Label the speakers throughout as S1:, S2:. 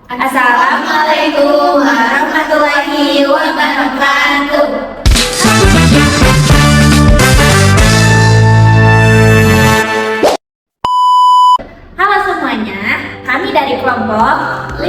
S1: Assalamualaikum warahmatullahi wabarakatuh. Halo semuanya, kami dari kelompok 5.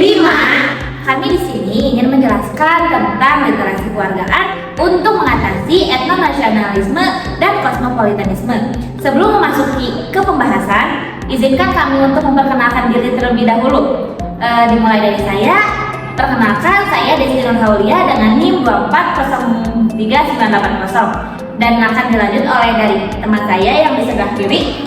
S1: Kami di sini ingin menjelaskan tentang literasi kewargaan untuk mengatasi etnonasionalisme dan kosmopolitanisme. Sebelum memasuki ke pembahasan, izinkan kami untuk memperkenalkan diri terlebih dahulu. Dimulai dari saya. Perkenalkan, saya Desi Nurhaulia dengan NIM 2403980 dan akan dilanjut oleh dari teman saya yang di sebelah kiri.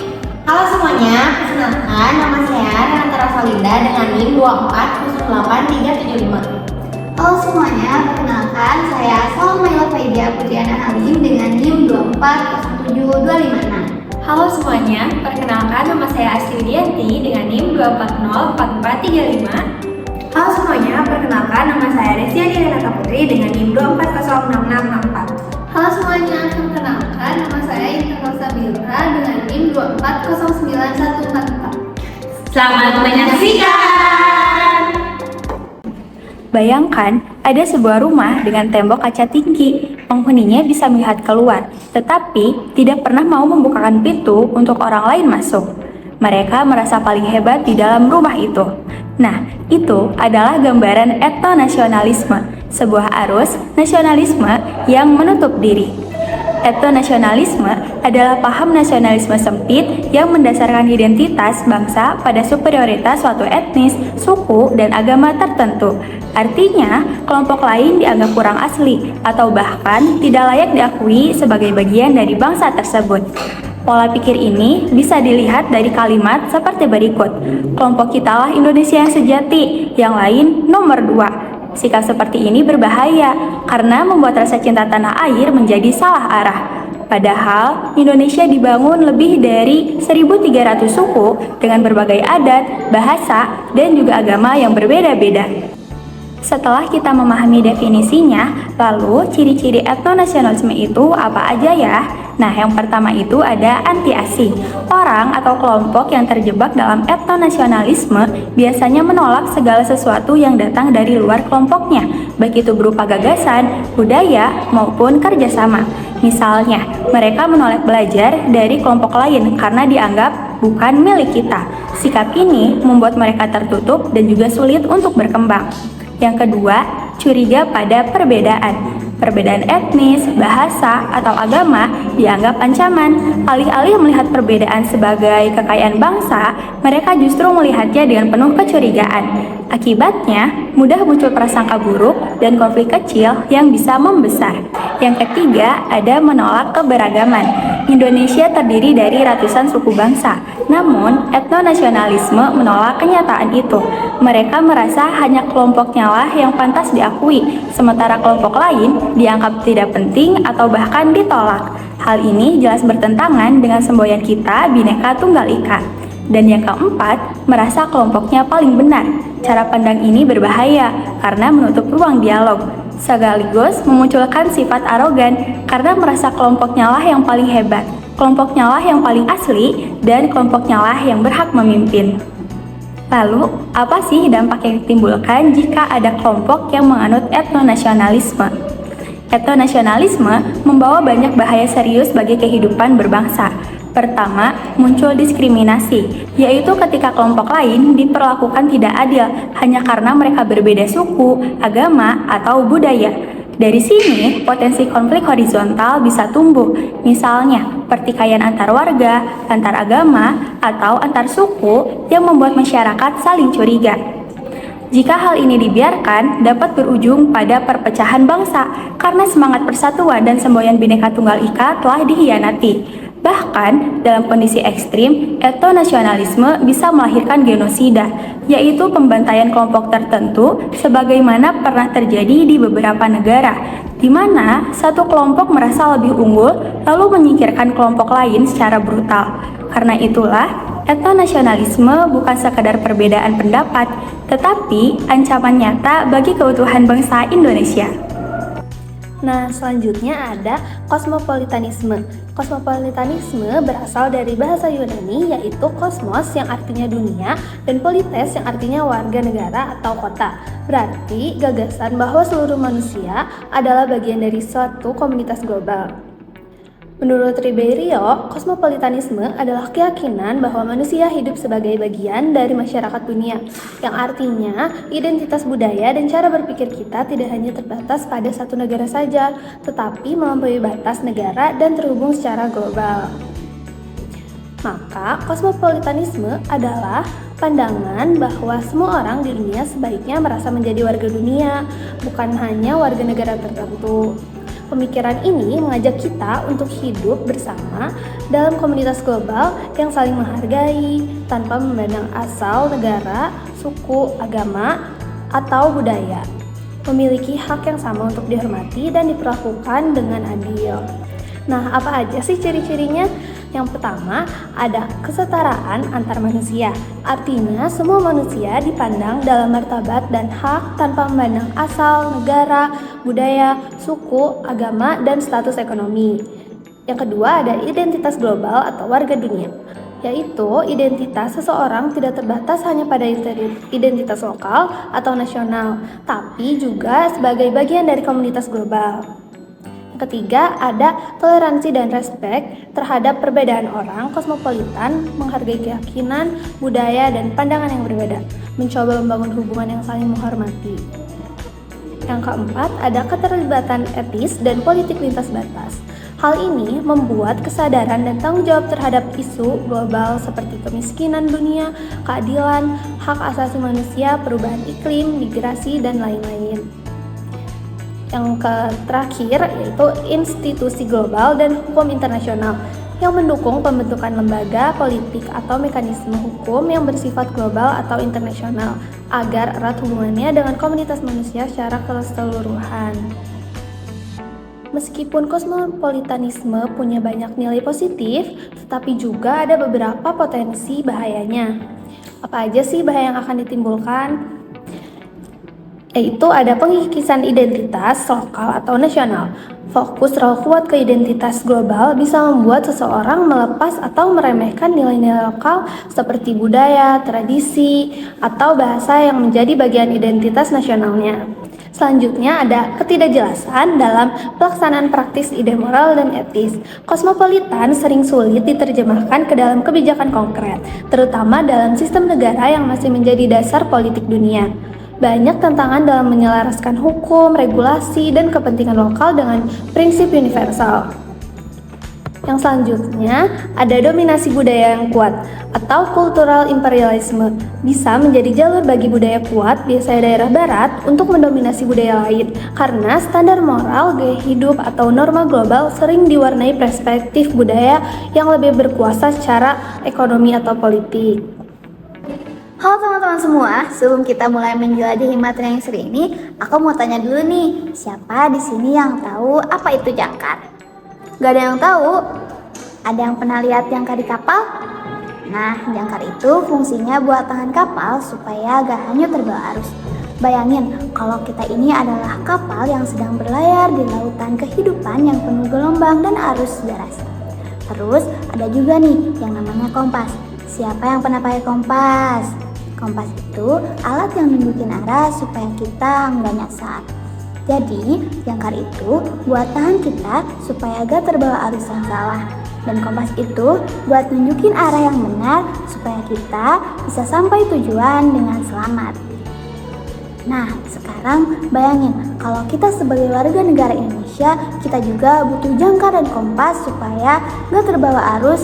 S2: Halo semuanya, perkenalkan nama saya Renata Rosalinda dengan NIM 2408375.
S3: Halo semuanya, perkenalkan saya Salmaila Faidia Putriana Halim dengan NIM 2407256.
S4: Halo semuanya, perkenalkan nama saya Astri Widianti dengan NIM 2404435.
S5: Halo semuanya, perkenalkan nama saya Resiani Renata Putri dengan NIM 2406664.
S6: Halo semuanya, perkenalkan nama saya Intan Rosa Bilra dengan NIM 2409144.
S1: Selamat menyaksikan.
S7: Bayangkan, ada sebuah rumah dengan tembok kaca tinggi. Penghuninya bisa melihat keluar, tetapi tidak pernah mau membukakan pintu untuk orang lain masuk. Mereka merasa paling hebat di dalam rumah itu. Nah, itu adalah gambaran etnonasionalisme, sebuah arus nasionalisme yang menutup diri. Etnonasionalisme adalah paham nasionalisme sempit yang mendasarkan identitas bangsa pada superioritas suatu etnis, suku, dan agama tertentu. Artinya, kelompok lain dianggap kurang asli atau bahkan tidak layak diakui sebagai bagian dari bangsa tersebut. Pola pikir ini bisa dilihat dari kalimat seperti berikut. Kelompok kitalah Indonesia yang sejati, yang lain nomor 2. Sikap seperti ini berbahaya karena membuat rasa cinta tanah air menjadi salah arah. Padahal Indonesia dibangun lebih dari 1.300 suku dengan berbagai adat, bahasa, dan juga agama yang berbeda-beda. Setelah kita memahami definisinya, lalu ciri-ciri etnonasionalisme itu apa aja ya? Nah, yang pertama itu ada anti-asing. Orang atau kelompok yang terjebak dalam etnonasionalisme biasanya menolak segala sesuatu yang datang dari luar kelompoknya, baik itu berupa gagasan, budaya, maupun kerjasama. Misalnya, mereka menolak belajar dari kelompok lain karena dianggap bukan milik kita. Sikap ini membuat mereka tertutup dan juga sulit untuk berkembang. Yang kedua, curiga pada perbedaan. Perbedaan etnis, bahasa, atau agama dianggap ancaman. Alih-alih melihat perbedaan sebagai kekayaan bangsa, mereka justru melihatnya dengan penuh kecurigaan. Akibatnya, mudah muncul prasangka buruk dan konflik kecil yang bisa membesar. Yang ketiga, ada menolak keberagaman. Indonesia terdiri dari ratusan suku bangsa, namun etnonasionalisme menolak kenyataan itu. Mereka merasa hanya kelompoknya lah yang pantas diakui, sementara kelompok lain dianggap tidak penting atau bahkan ditolak. Hal ini jelas bertentangan dengan semboyan kita Bhinneka Tunggal Ika. Dan yang keempat, merasa kelompoknya paling benar. Cara pandang ini berbahaya karena menutup ruang dialog, sekaligus memunculkan sifat arogan karena merasa kelompoknya lah yang paling hebat, kelompoknya lah yang paling asli, dan kelompoknya lah yang berhak memimpin. Lalu, apa sih dampak yang ditimbulkan jika ada kelompok yang menganut etnonasionalisme? Etnonasionalisme membawa banyak bahaya serius bagi kehidupan berbangsa. Pertama, muncul diskriminasi, yaitu ketika kelompok lain diperlakukan tidak adil hanya karena mereka berbeda suku, agama, atau budaya. Dari sini, potensi konflik horizontal bisa tumbuh, misalnya pertikaian antar warga, antar agama, atau antar suku yang membuat masyarakat saling curiga. Jika hal ini dibiarkan, dapat berujung pada perpecahan bangsa karena semangat persatuan dan semboyan Bhinneka Tunggal Ika telah dikhianati. Bahkan, dalam kondisi ekstrim, etnonasionalisme bisa melahirkan genosida, yaitu pembantaian kelompok tertentu sebagaimana pernah terjadi di beberapa negara, di mana satu kelompok merasa lebih unggul lalu menyingkirkan kelompok lain secara brutal. Karena itulah, etnonasionalisme bukan sekadar perbedaan pendapat, tetapi ancaman nyata bagi keutuhan bangsa Indonesia.
S8: Nah, selanjutnya ada kosmopolitanisme. Kosmopolitanisme berasal dari bahasa Yunani yaitu kosmos yang artinya dunia dan polites yang artinya warga negara atau kota. Berarti gagasan bahwa seluruh manusia adalah bagian dari suatu komunitas global. Menurut Ribeiro, kosmopolitanisme adalah keyakinan bahwa manusia hidup sebagai bagian dari masyarakat dunia, yang artinya identitas budaya dan cara berpikir kita tidak hanya terbatas pada satu negara saja, tetapi melampaui batas negara dan terhubung secara global. Maka, kosmopolitanisme adalah pandangan bahwa semua orang di dunia sebaiknya merasa menjadi warga dunia, bukan hanya warga negara tertentu. Pemikiran ini mengajak kita untuk hidup bersama dalam komunitas global yang saling menghargai tanpa memandang asal negara, suku, agama, atau budaya. Memiliki hak yang sama untuk dihormati dan diperlakukan dengan adil. Nah, apa aja sih ciri-cirinya? Yang pertama, ada kesetaraan antar manusia. Artinya, semua manusia dipandang dalam martabat dan hak tanpa memandang asal, negara, budaya, suku, agama, dan status ekonomi. Yang kedua, ada identitas global atau warga dunia, yaitu identitas seseorang tidak terbatas hanya pada identitas lokal atau nasional, tapi juga sebagai bagian dari komunitas global. Ketiga, ada toleransi dan respek terhadap perbedaan orang. Kosmopolitan menghargai keyakinan, budaya, dan pandangan yang berbeda, mencoba membangun hubungan yang saling menghormati. Yang keempat, ada keterlibatan etis dan politik lintas batas. Hal ini membuat kesadaran dan tanggung jawab terhadap isu global seperti kemiskinan dunia, keadilan, hak asasi manusia, perubahan iklim, migrasi, dan lain-lain. Yang terakhir yaitu institusi global dan hukum internasional yang mendukung pembentukan lembaga, politik, atau mekanisme hukum yang bersifat global atau internasional agar erat hubungannya dengan komunitas manusia secara keseluruhan. Meskipun kosmopolitanisme punya banyak nilai positif, tetapi juga ada beberapa potensi bahayanya. Apa aja sih bahaya yang akan ditimbulkan? Yaitu ada pengikisan identitas lokal atau nasional. Fokus terlalu kuat ke identitas global bisa membuat seseorang melepas atau meremehkan nilai-nilai lokal seperti budaya, tradisi, atau bahasa yang menjadi bagian identitas nasionalnya. Selanjutnya ada ketidakjelasan dalam pelaksanaan praktis ide moral dan etis. Kosmopolitan sering sulit diterjemahkan ke dalam kebijakan konkret, terutama dalam sistem negara yang masih menjadi dasar politik dunia. Banyak tantangan dalam menyelaraskan hukum, regulasi, dan kepentingan lokal dengan prinsip universal. Yang selanjutnya, ada dominasi budaya yang kuat atau cultural imperialisme. Bisa menjadi jalur bagi budaya kuat, biasanya daerah barat, untuk mendominasi budaya lain. Karena standar moral, gaya hidup, atau norma global sering diwarnai perspektif budaya yang lebih berkuasa secara ekonomi atau politik.
S3: Halo teman-teman semua, sebelum kita mulai menjelajahi materi yang seru ini, aku mau tanya dulu nih, siapa di sini yang tahu apa itu jangkar? Gak ada yang tahu? Ada yang pernah lihat jangkar di kapal? Nah, jangkar itu fungsinya buat tahan kapal supaya gak hanyut terbawa arus. Bayangin, kalau kita ini adalah kapal yang sedang berlayar di lautan kehidupan yang penuh gelombang dan arus deras. Terus, ada juga nih yang namanya kompas. Siapa yang pernah pakai kompas? Kompas itu alat yang nunjukin arah supaya kita nggak nyasar. Jadi, jangkar itu buat tahan kita supaya gak terbawa arus yang salah. Dan kompas itu buat nunjukin arah yang benar supaya kita bisa sampai tujuan dengan selamat. Nah, sekarang bayangin kalau kita sebagai warga negara Indonesia, kita juga butuh jangkar dan kompas supaya gak terbawa arus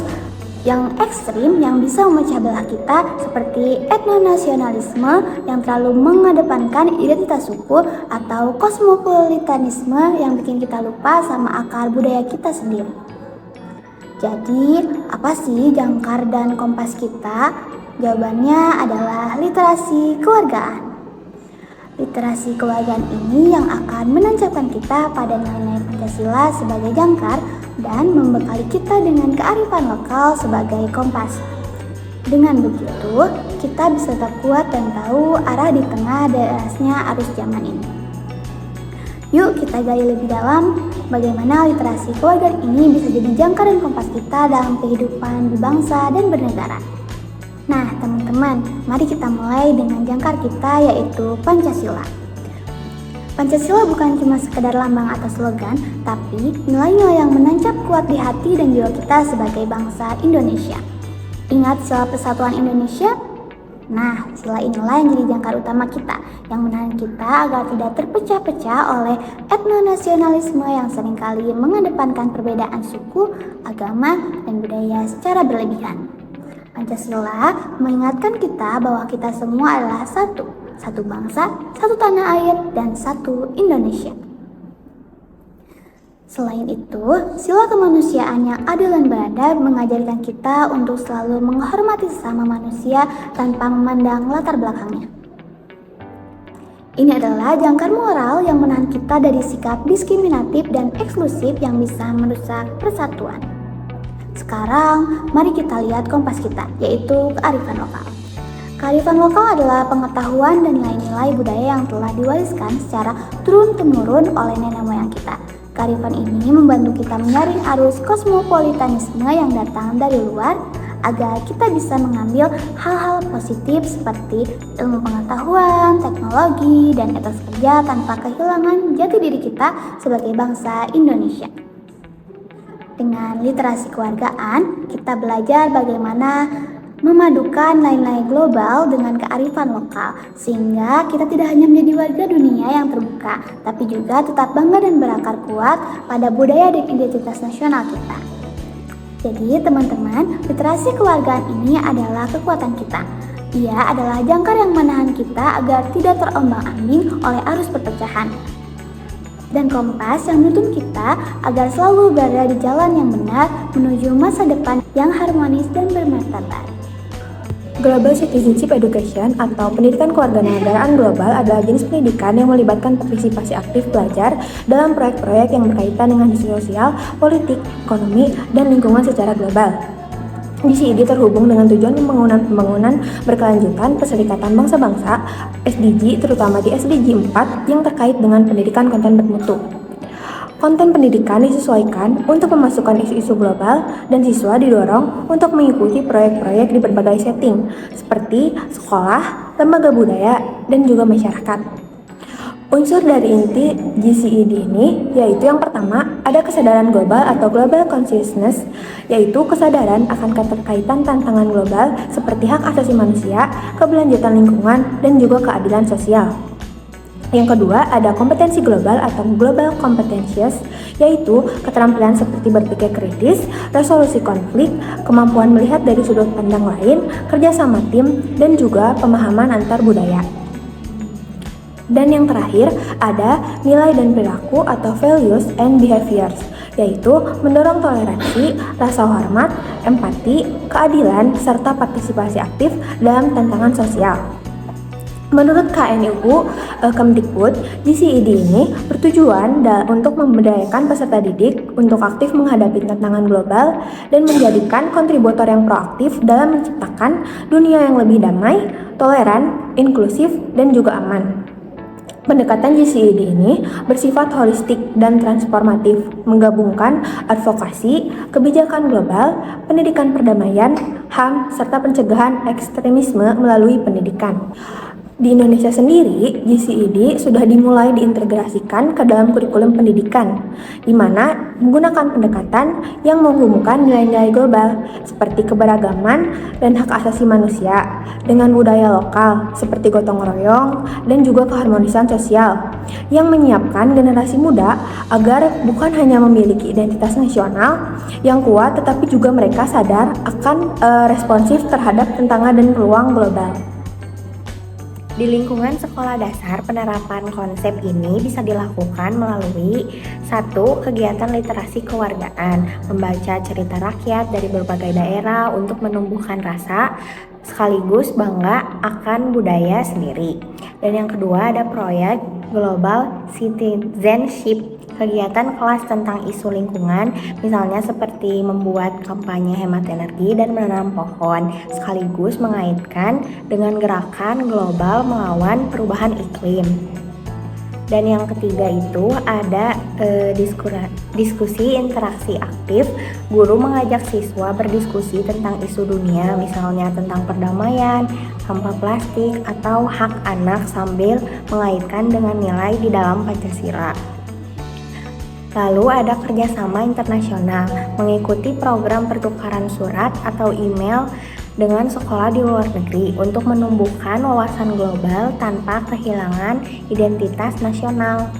S3: yang ekstrim yang bisa memecah belah kita, seperti etnonasionalisme yang terlalu mengedepankan identitas suku, atau kosmopolitanisme yang bikin kita lupa sama akar budaya kita sendiri. Jadi, apa sih jangkar dan kompas kita? Jawabannya adalah literasi kewargaan. Literasi kewargaan ini yang akan menancapkan kita pada nilai-nilai Pancasila sebagai jangkar dan membekali kita dengan kearifan lokal sebagai kompas. Dengan begitu, kita bisa tetap kuat dan tahu arah di tengah derasnya arus zaman ini. Yuk kita gali lebih dalam bagaimana literasi keluarga ini bisa jadi jangkar dan kompas kita dalam kehidupan berbangsa dan bernegara. Nah teman-teman, mari kita mulai dengan jangkar kita yaitu Pancasila. Pancasila bukan cuma sekedar lambang atau slogan, tapi nilai-nilai yang menancap kuat di hati dan jiwa kita sebagai bangsa Indonesia. Ingat sila persatuan Indonesia? Nah, sila inilah yang jadi jangkar utama kita, yang menahan kita agar tidak terpecah-pecah oleh etnonasionalisme yang seringkali mengedepankan perbedaan suku, agama, dan budaya secara berlebihan. Pancasila mengingatkan kita bahwa kita semua adalah satu bangsa, satu tanah air, dan satu Indonesia. Selain itu, sila kemanusiaan yang adil dan beradab mengajarkan kita untuk selalu menghormati sesama manusia tanpa memandang latar belakangnya. Ini adalah jangkar moral yang menahan kita dari sikap diskriminatif dan eksklusif yang bisa merusak persatuan. Sekarang, mari kita lihat kompas kita, yaitu kearifan lokal. Kearifan lokal adalah pengetahuan dan nilai-nilai budaya yang telah diwariskan secara turun-temurun oleh nenek moyang kita. Kearifan ini membantu kita menyaring arus kosmopolitanisme yang datang dari luar agar kita bisa mengambil hal-hal positif seperti ilmu pengetahuan, teknologi, dan etos kerja tanpa kehilangan jati diri kita sebagai bangsa Indonesia. Dengan literasi kewargaan, kita belajar bagaimana memadukan nilai-nilai global dengan kearifan lokal, sehingga kita tidak hanya menjadi warga dunia yang terbuka, tapi juga tetap bangga dan berakar kuat pada budaya dan identitas nasional kita. Jadi teman-teman, literasi kewargaan ini adalah kekuatan kita. Ia adalah jangkar yang menahan kita agar tidak terombang-ambing oleh arus perpecahan, dan kompas yang menuntun kita agar selalu berada di jalan yang benar menuju masa depan yang harmonis dan bermartabat.
S7: Global Citizenship Education atau pendidikan kewarganegaraan global adalah jenis pendidikan yang melibatkan partisipasi aktif pelajar dalam proyek-proyek yang berkaitan dengan isu sosial, politik, ekonomi, dan lingkungan secara global. GCID terhubung dengan tujuan pembangunan berkelanjutan Perserikatan Bangsa-Bangsa SDG, terutama di SDG 4 yang terkait dengan pendidikan konten bermutu. Konten pendidikan disesuaikan untuk memasukkan isu-isu global dan siswa didorong untuk mengikuti proyek-proyek di berbagai setting seperti sekolah, lembaga budaya, dan juga masyarakat. Unsur dari inti GCID ini yaitu yang pertama ada kesadaran global atau global consciousness, yaitu kesadaran akan keterkaitan tantangan global seperti hak asasi manusia, keberlanjutan lingkungan, dan juga keadilan sosial. Yang kedua, ada kompetensi global atau global competencies, yaitu keterampilan seperti berpikir kritis, resolusi konflik, kemampuan melihat dari sudut pandang lain, kerja sama tim, dan juga pemahaman antar budaya. Dan yang terakhir, ada nilai dan perilaku atau values and behaviors, yaitu mendorong toleransi, rasa hormat, empati, keadilan, serta partisipasi aktif dalam tantangan sosial. Menurut KNUU Kemdikbud, GCID ini bertujuan untuk memberdayakan peserta didik untuk aktif menghadapi tantangan global dan menjadikan kontributor yang proaktif dalam menciptakan dunia yang lebih damai, toleran, inklusif, dan juga aman. Pendekatan GCID ini bersifat holistik dan transformatif, menggabungkan advokasi, kebijakan global, pendidikan perdamaian, HAM, serta pencegahan ekstremisme melalui pendidikan. Di Indonesia sendiri, GCID sudah dimulai diintegrasikan ke dalam kurikulum pendidikan, di mana menggunakan pendekatan yang menghubungkan nilai-nilai global seperti keberagaman dan hak asasi manusia dengan budaya lokal seperti gotong royong dan juga keharmonisan sosial yang menyiapkan generasi muda agar bukan hanya memiliki identitas nasional yang kuat, tetapi juga mereka sadar akan responsif terhadap tantangan dan peluang global.
S2: Di lingkungan sekolah dasar, penerapan konsep ini bisa dilakukan melalui 1. Kegiatan literasi kewargaan, membaca cerita rakyat dari berbagai daerah untuk menumbuhkan rasa sekaligus bangga akan budaya sendiri. Dan yang kedua ada proyek Global Citizenship, kegiatan kelas tentang isu lingkungan, misalnya seperti membuat kampanye hemat energi dan menanam pohon, sekaligus mengaitkan dengan gerakan global melawan perubahan iklim. Dan yang ketiga itu ada diskusi interaksi aktif. Guru mengajak siswa berdiskusi tentang isu dunia, misalnya tentang perdamaian, sampah plastik, atau hak anak sambil mengaitkan dengan nilai di dalam Pancasila. Lalu ada kerjasama internasional, mengikuti program pertukaran surat atau email dengan sekolah di luar negeri untuk menumbuhkan wawasan global tanpa kehilangan identitas nasional.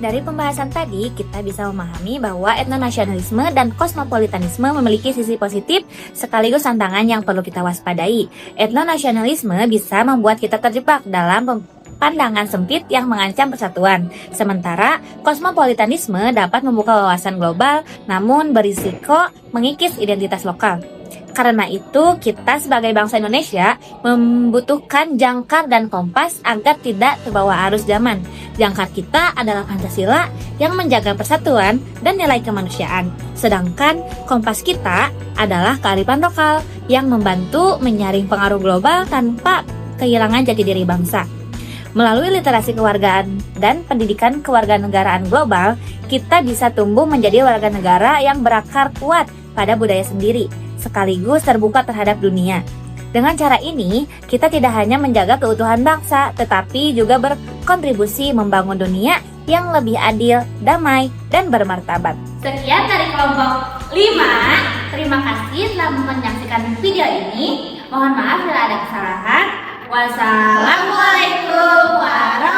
S1: Dari pembahasan tadi, kita bisa memahami bahwa etnonasionalisme dan kosmopolitanisme memiliki sisi positif sekaligus tantangan yang perlu kita waspadai. Etnonasionalisme bisa membuat kita terjebak dalam pandangan sempit yang mengancam persatuan. Sementara kosmopolitanisme dapat membuka wawasan global namun berisiko mengikis identitas lokal. Karena itu, kita sebagai bangsa Indonesia membutuhkan jangkar dan kompas agar tidak terbawa arus zaman. Jangkar kita adalah Pancasila yang menjaga persatuan dan nilai kemanusiaan. Sedangkan kompas kita adalah kearifan lokal yang membantu menyaring pengaruh global tanpa kehilangan jati diri bangsa. Melalui literasi kewargaan dan pendidikan kewarganegaraan global, kita bisa tumbuh menjadi warga negara yang berakar kuat pada budaya sendiri, sekaligus terbuka terhadap dunia. Dengan cara ini, kita tidak hanya menjaga keutuhan bangsa, tetapi juga berkontribusi membangun dunia yang lebih adil, damai, dan bermartabat.
S5: Sekian dari kelompok 5. Terima kasih telah menyaksikan video ini. Mohon maaf bila ada kesalahan. Wassalamualaikum warahmatullahi wabarakatuh.